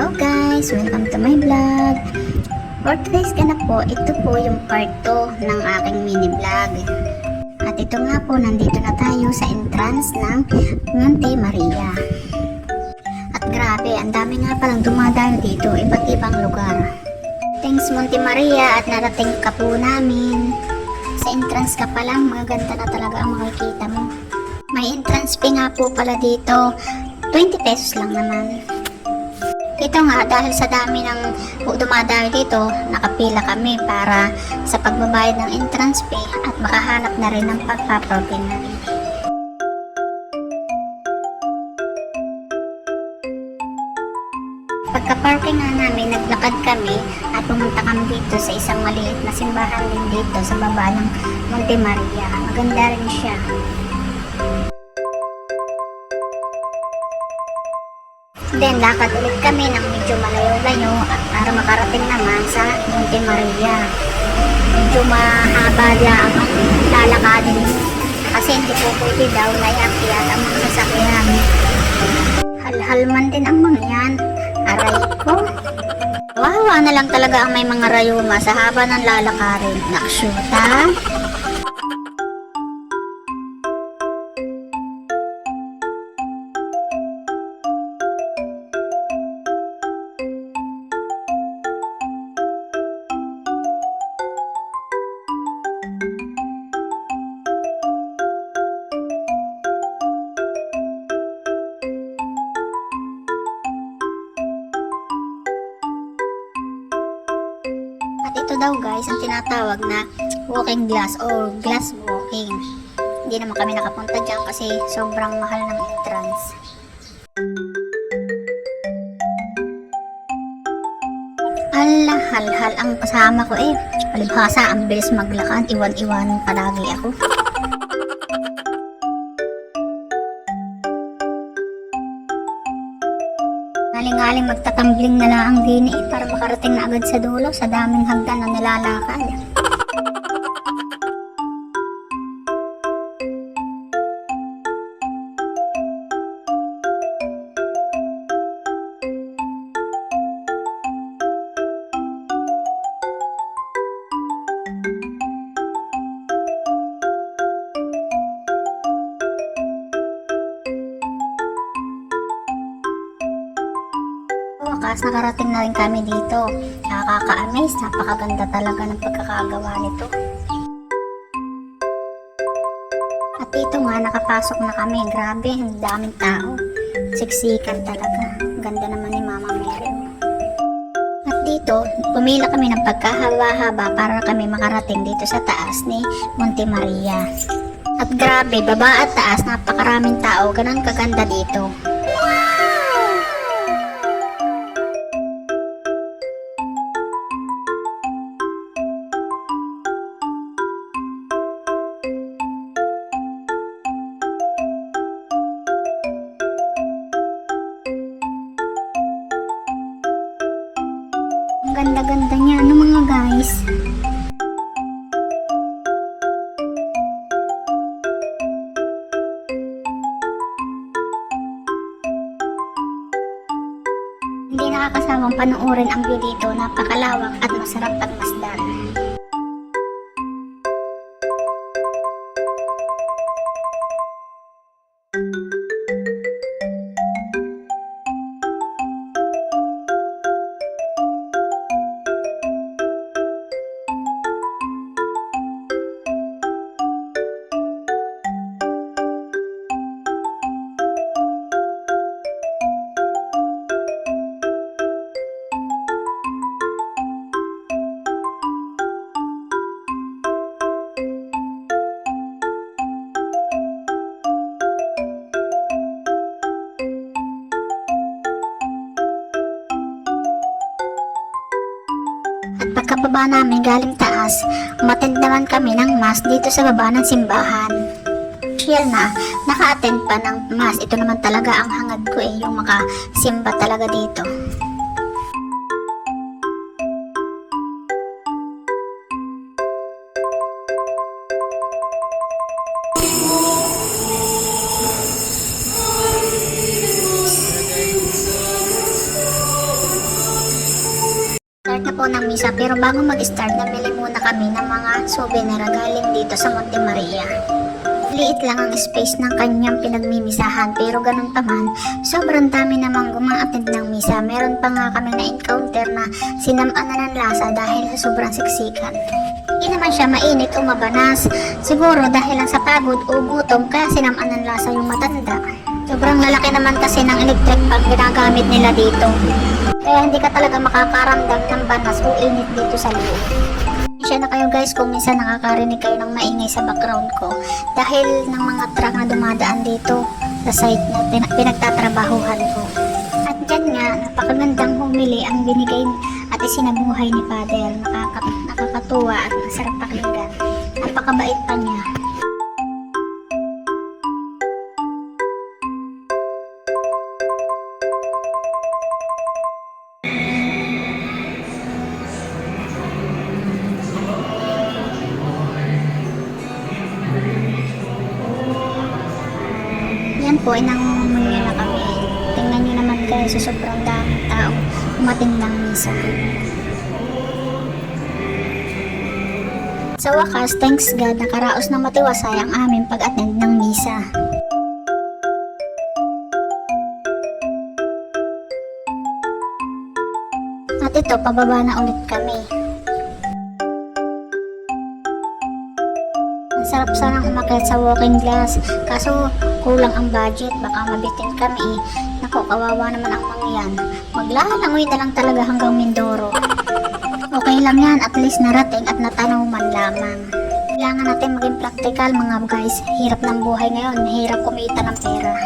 Hello guys! Welcome to my vlog. For today's ganap po, ito po yung part 2 ng aking mini vlog. At ito nga po, nandito na tayo sa entrance ng Monte Maria. At grabe, ang dami nga palang dumadayo dito, iba't ibang lugar. Thanks Monte Maria at narating ka po namin. Sa entrance ka pa lang, magaganda na talaga ang makikita mo. May entrance fee nga po pala dito, 20 pesos lang naman. Ito nga, dahil sa dami ng dumadayo dito, nakapila kami para sa pagbabayad ng entrance fee at makahanap na rin ng pagpaparking namin. Pagka-parking nga namin, naglakad kami at pumunta kami dito sa isang maliit na simbahan din dito sa baba ng Monte Maria. Maganda rin siya. Then, lakad ulit kami ng medyo malayo-layo para makarating naman sa Monte Maria. Medyo mahaba lang ang lalakadin kasi hindi po pwede daw na iakyat ang mga sasakyan. Hal-hal man din ang mga yan. Aray ko. Wawa na lang talaga ang may mga rayuma sa haba ng lalakarin. Naksyuta. Ito daw guys ang tinatawag na walking glass or glass walking. Hindi naman kami nakapunta dyan kasi sobrang mahal ng entrance. Ala, hal-hal ang kasama ko eh. Palibhasa, ang bilis maglakad. Iwan-iwanan palagi ako. Ngaling-ngaling magtatambling na lang ang dini para makarating na agad sa dulo sa daming hagdan na nilalakad. Wakas, nakarating na rin kami dito. Nakaka-amaze, napakaganda talaga ng pagkakagawa nito. At dito nga, nakapasok na kami. Grabe, ang daming tao. Siksikan talaga. Ganda naman ni Mama Mary. At dito, pumila kami ng pagkahaba-haba para kami makarating dito sa taas ni Monte Maria. At grabe, baba at taas, napakaraming tao. Ganun kaganda dito. Ang ganda-ganda niya, ano mga guys? Hindi nakakasawang panuorin ang view dito, napakalawak at masarap pagmasdan. At pagkababa namin galing taas, umattend naman kami ng mass dito sa baba ng simbahan. Real na, naka-attend pa ng mass. Ito naman talaga ang hangad ko eh, yung makasimba talaga dito. Start na po ng misa, pero bago mag-start, namili muna kami ng mga souvenir galing dito sa Monte Maria. Liit lang ang space ng kanyang pinagmimisahan, pero ganun pa man, sobrang dami namang gumaattend ng misa. Meron pa nga kami na-encounter na sinamanan ng lasa dahil sa sobrang siksikan. Hindi naman siya mainit o mabanas. Siguro dahil lang sa pagod o gutom kaya sinamanan ng lasa yung matanda. Sobrang lalaki naman kasi ng electric fan ginagamit nila dito. Kaya hindi ka talaga makakaramdam ng banas o init dito sa loob. Siya na kayo guys kung minsan nakakarinig kayo ng maingay sa background ko dahil ng mga truck na dumadaan dito sa site na pinagtatrabahuhan ko. At dyan nga, napakagandang humili ang binigay at isinabuhay ni Father. Nakakatuwa at masarap pakinggan. Napakabait pa niya. Yan po, nangungunya na kami. Tingnan nyo naman kayo sa sobrang daming tao umattend ng misa. Sa wakas, thanks God, nakaraos ng matiwasay ang aming pag-attend ng misa. At ito, pababa na ulit kami. Sarap sanang umakyat sa walking glass, kaso kulang ang budget, baka mabitin kami. Naku, kawawa naman ang mga yan. Maglalangoy na lang talaga hanggang Mindoro. Okay lang yan, at least narating at natanaw man lamang. Kailangan natin maging practical mga guys. Hirap ng buhay ngayon, hirap kumita ng pera.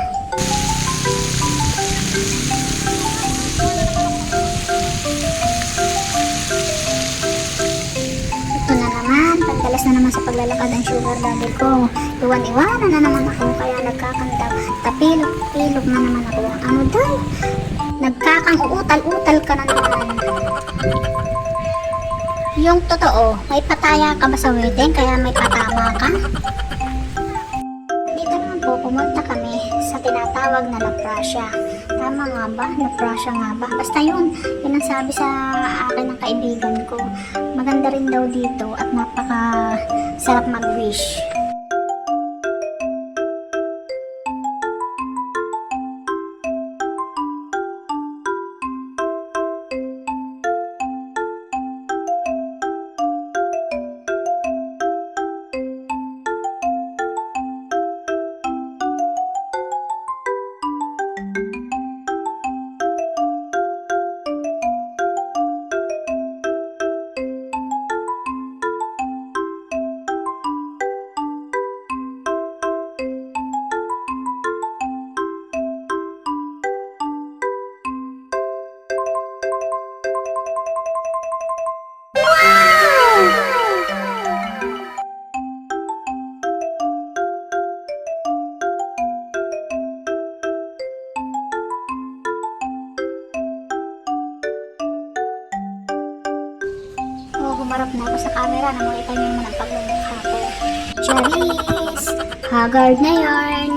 Pandalas na naman sa paglalakad ang sugar daddy ko. Iwan-iwanan na naman ako kaya nagkakanta. Tapilog-pilog na naman ako. Ano daw? Nagkakang-uutal-utal ka na naman. Yung totoo, may pataya ka ba sa wedding kaya may patama ka? Dito naman po, pumunta kami sa tinatawag na La Prasia. Tama nga ba? La Prasia nga ba? Basta yun ang sabi sa akin ng kaibigan ko. Maganda rin daw dito at napaka sarap mag-wish. Humarap na ako sa camera na makita niyo naman ang paglumukha ko. Charis! Haggard na yarn!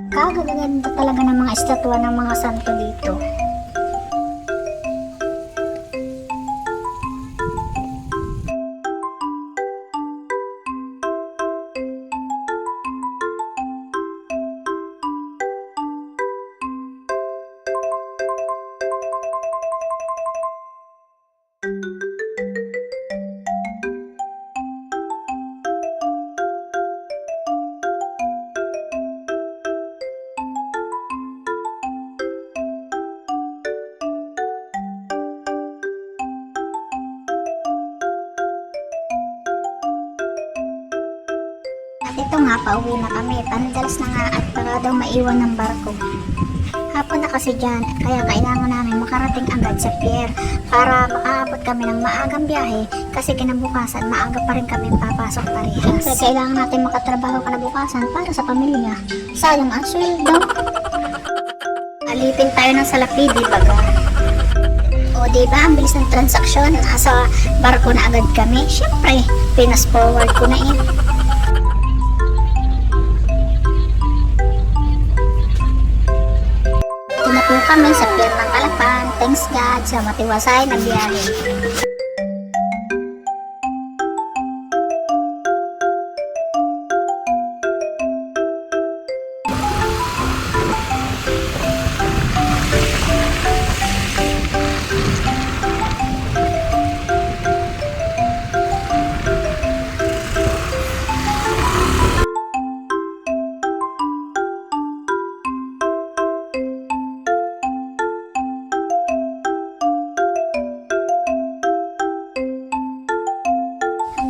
Kagaganda talaga ng mga estatwa ng mga santo dito. At ito nga, pauwi na kami. Pandalas na nga at para daw maiwan ng barko. Hapon na kasi dyan, kaya kailangan namin makarating agad sa pier para makaabot kami ng maagang biyahe kasi kinabukasan maaga pa rin kami papasok parehas. Siyempre, kailangan natin makatrabaho kinabukasan para sa pamilya. Sayang ang sweldo. Alipin tayo ng salapi, di ba ga? O di Di ba? Ang bilis ng transaksyon. Sa barko na agad kami. Siyempre, pinas forward ko na eh. Ito na po kami sa Pier ng Calapan. Thanks God sa matiwasay na biyahe.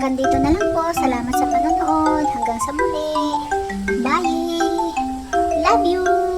Hanggang dito na lang po. Salamat sa panonood. Hanggang sa muli. Bye! Love you!